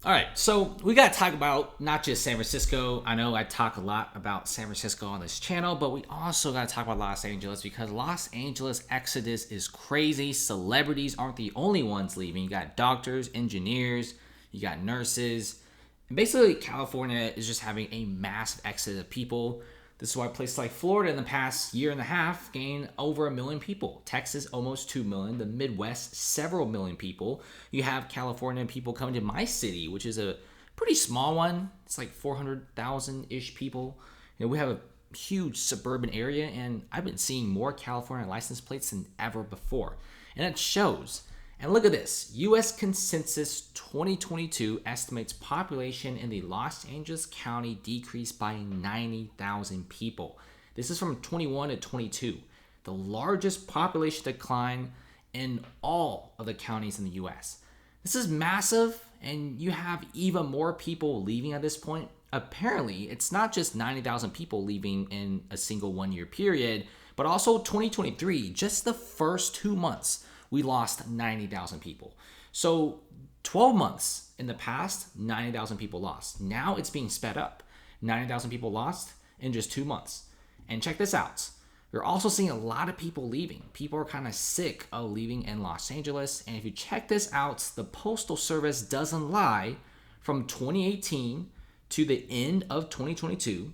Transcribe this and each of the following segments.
All right, so we got to talk about not just San Francisco. I know I talk a lot about San Francisco on this channel, but we also got to talk about Los Angeles because Los Angeles exodus is crazy. Celebrities aren't the only ones leaving. You got doctors, engineers, you got nurses. And basically, California is just having a massive exodus of people. This is why places like Florida in the past year and a half gained over 1 million people. Texas, almost 2 million. The Midwest, several million people. You have California people coming to my city, which is a pretty small one. It's like 400,000-ish people. We have a huge suburban area, and I've been seeing more California license plates than ever before. And it shows. And look at this. U.S. Consensus 2022 estimates population in the Los Angeles County decreased by 90,000 people. This is from 21 to 22. The largest population decline in all of the counties in the U.S. This is massive, and you have even more people leaving at this point. Apparently, it's not just 90,000 people leaving in a single 1 year period, but also 2023, just the first 2 months. We lost 90,000 people. So 12 months in the past, 90,000 people lost. Now it's being sped up. 90,000 people lost in just 2 months. And check this out. You're also seeing a lot of people leaving. People are kind of sick of living in Los Angeles. And if you check this out, the Postal Service doesn't lie. From 2018 to the end of 2022,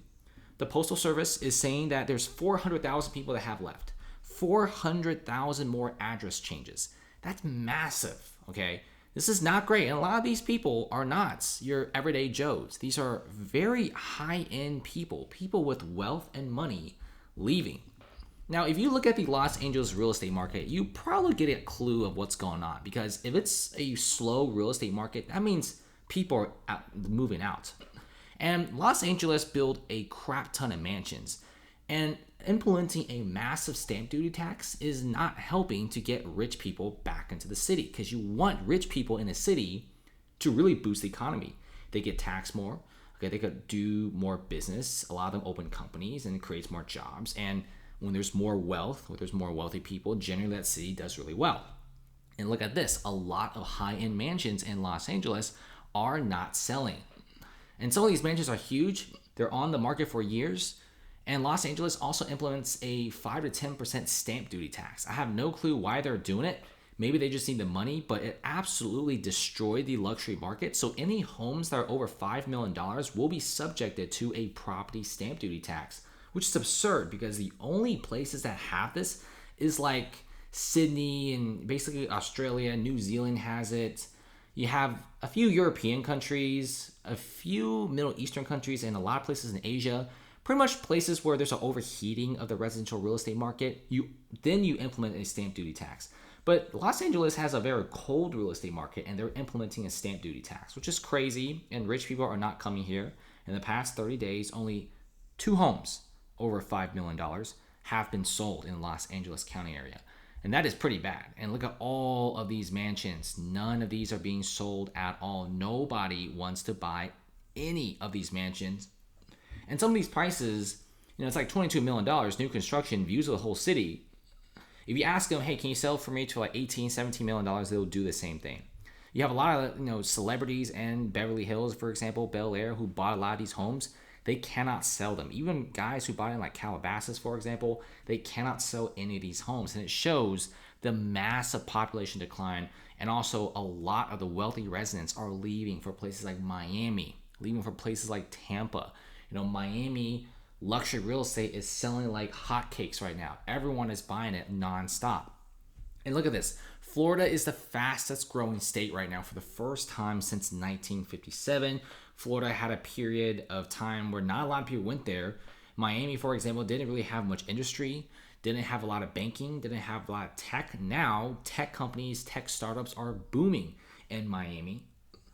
the Postal Service is saying that there's 400,000 people that have left. 400,000 more address changes. That's massive, okay? This is not great. And a lot of these people are not your everyday Joes. These are very high-end people, people with wealth and money leaving. Now, if you look at the Los Angeles real estate market, you probably get a clue of what's going on, because if it's a slow real estate market, that means people are moving out. And Los Angeles built a crap ton of mansions. And implementing a massive stamp duty tax is not helping to get rich people back into the city, because you want rich people in a city to really boost the economy. They get taxed more. Okay, they could do more business. A lot of them open companies, and it creates more jobs. And when there's more wealth, when there's more wealthy people, generally that city does really well. And look at this. A lot of high-end mansions in Los Angeles are not selling. And some of these mansions are huge. They're on the market for years. And Los Angeles also implements a 5 to 10% stamp duty tax. I have no clue why they're doing it. Maybe they just need the money, but it absolutely destroyed the luxury market. So any homes that are over $5 million will be subjected to a property stamp duty tax, which is absurd, because the only places that have this is like Sydney and basically Australia. New Zealand has it. You have a few European countries, a few Middle Eastern countries, and a lot of places in Asia. Pretty much places where there's an overheating of the residential real estate market, you implement a stamp duty tax. But Los Angeles has a very cold real estate market, and they're implementing a stamp duty tax, which is crazy, and rich people are not coming here. In the past 30 days, only 2 homes over $5 million have been sold in the Los Angeles County area. And that is pretty bad. And look at all of these mansions. None of these are being sold at all. Nobody wants to buy any of these mansions. And some of these prices, it's like $22 million, new construction, views of the whole city. If you ask them, hey, can you sell for me to like $18, $17 million, they'll do the same thing. You have a lot of celebrities in Beverly Hills, for example, Bel Air, who bought a lot of these homes. They cannot sell them. Even guys who bought in like Calabasas, for example, they cannot sell any of these homes. And it shows the massive population decline. And also a lot of the wealthy residents are leaving for places like Miami, leaving for places like Tampa. Miami luxury real estate is selling like hotcakes right now. Everyone is buying it nonstop. And look at this. Florida is the fastest growing state right now for the first time since 1957. Florida had a period of time where not a lot of people went there. Miami, for example, didn't really have much industry, didn't have a lot of banking, didn't have a lot of tech. Now, tech companies, tech startups are booming in Miami.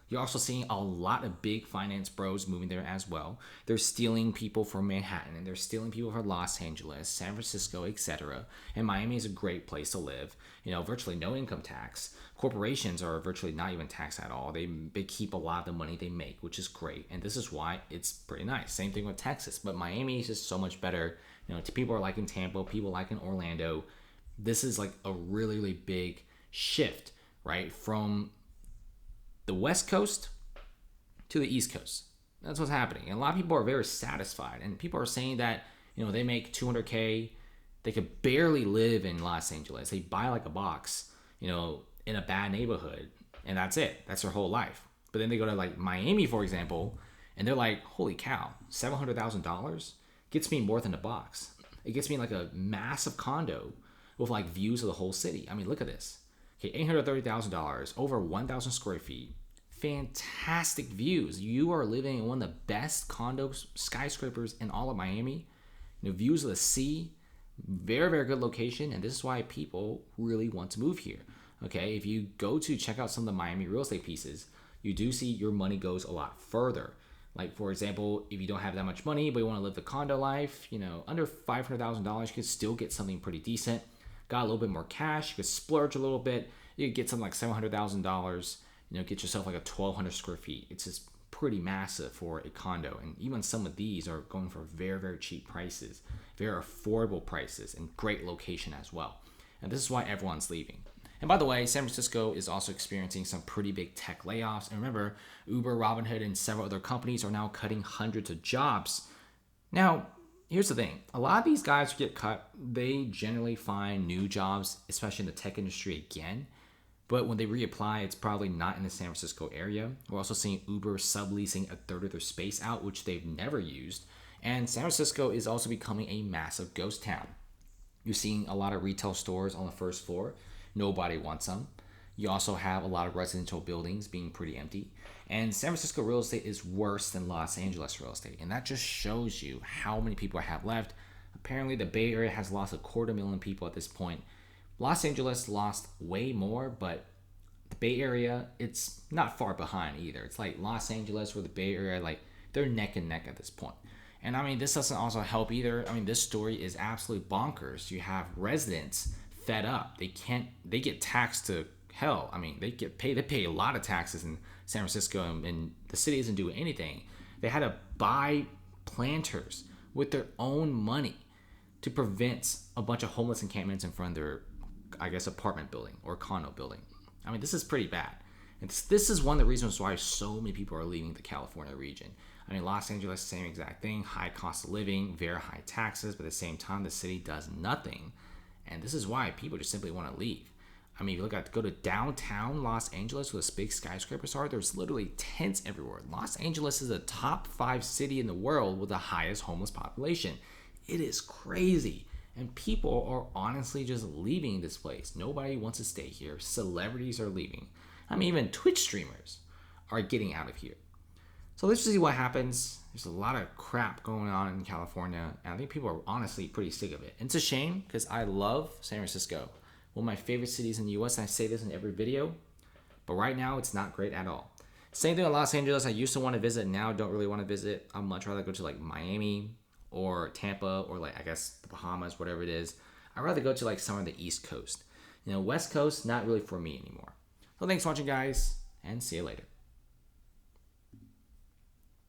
You're also seeing a lot of big finance bros moving there as well. They're stealing people from Manhattan, and they're stealing people from Los Angeles, San Francisco, etc. And Miami is a great place to live. Virtually no income tax. Corporations are virtually not even taxed at all. They keep a lot of the money they make, which is great. And this is why it's pretty nice. Same thing with Texas. But Miami is just so much better. People are like in Tampa, people like in Orlando. This is like a really, really big shift, right? From the West Coast to the East Coast. That's what's happening. And a lot of people are very satisfied. And people are saying that, they make 200K. They could barely live in Los Angeles. They buy like a box, in a bad neighborhood. And that's it. That's their whole life. But then they go to like Miami, for example, and they're like, holy cow, $700,000 gets me more than a box. It gets me like a massive condo with like views of the whole city. I mean, look at this. Okay, $830,000, over 1,000 square feet. Fantastic views. You are living in one of the best condos, skyscrapers in all of Miami. Views of the sea. Very, very good location. And this is why people really want to move here. Okay, if you go to check out some of the Miami real estate pieces, you do see your money goes a lot further. Like, for example, if you don't have that much money, but you want to live the condo life, under $500,000, you could still get something pretty decent. Got a little bit more cash, you could splurge a little bit. You could get something like $700,000, get yourself like a 1,200 square feet. It's just pretty massive for a condo. And even some of these are going for very, very cheap prices, very affordable prices, and great location as well. And this is why everyone's leaving. And by the way, San Francisco is also experiencing some pretty big tech layoffs. And remember, Uber, Robinhood, and several other companies are now cutting hundreds of jobs. Now, here's the thing. A lot of these guys who get cut, they generally find new jobs, especially in the tech industry again. But when they reapply, it's probably not in the San Francisco area. We're also seeing Uber subleasing a third of their space out, which they've never used. And San Francisco is also becoming a massive ghost town. You're seeing a lot of retail stores on the first floor. Nobody wants them. You also have a lot of residential buildings being pretty empty. And San Francisco real estate is worse than Los Angeles real estate. And that just shows you how many people I have left. Apparently, the Bay Area has lost 250,000 people at this point. Los Angeles lost way more, but the Bay Area, it's not far behind either. It's like Los Angeles or the Bay Area, like they're neck and neck at this point. And I mean, this doesn't also help either. I mean, this story is absolutely bonkers. You have residents fed up. They get taxed to hell. I mean, they pay a lot of taxes in San Francisco, and the city isn't doing anything. They had to buy planters with their own money to prevent a bunch of homeless encampments in front of their, I guess, apartment building or condo building. I mean, this is pretty bad. And this is one of the reasons why so many people are leaving the California region. I mean, Los Angeles, same exact thing, high cost of living, very high taxes, but at the same time, the city does nothing. And this is why people just simply want to leave. I mean, if you go to downtown Los Angeles where the big skyscrapers are, there's literally tents everywhere. Los Angeles is a top 5 city in the world with the highest homeless population. It is crazy. And people are honestly just leaving this place. Nobody wants to stay here. Celebrities are leaving. I mean, even Twitch streamers are getting out of here. So let's see what happens. There's a lot of crap going on in California, and I think people are honestly pretty sick of it. And it's a shame because I love San Francisco, one of my favorite cities in the U.S., and I say this in every video, but right now it's not great at all. Same thing with Los Angeles. I used to want to visit, now don't really want to visit. I'd much rather go to like Miami or Tampa or like, I guess, the Bahamas, whatever it is. I'd rather go to like somewhere on the East Coast. West Coast, not really for me anymore. So thanks for watching, guys, and see you later.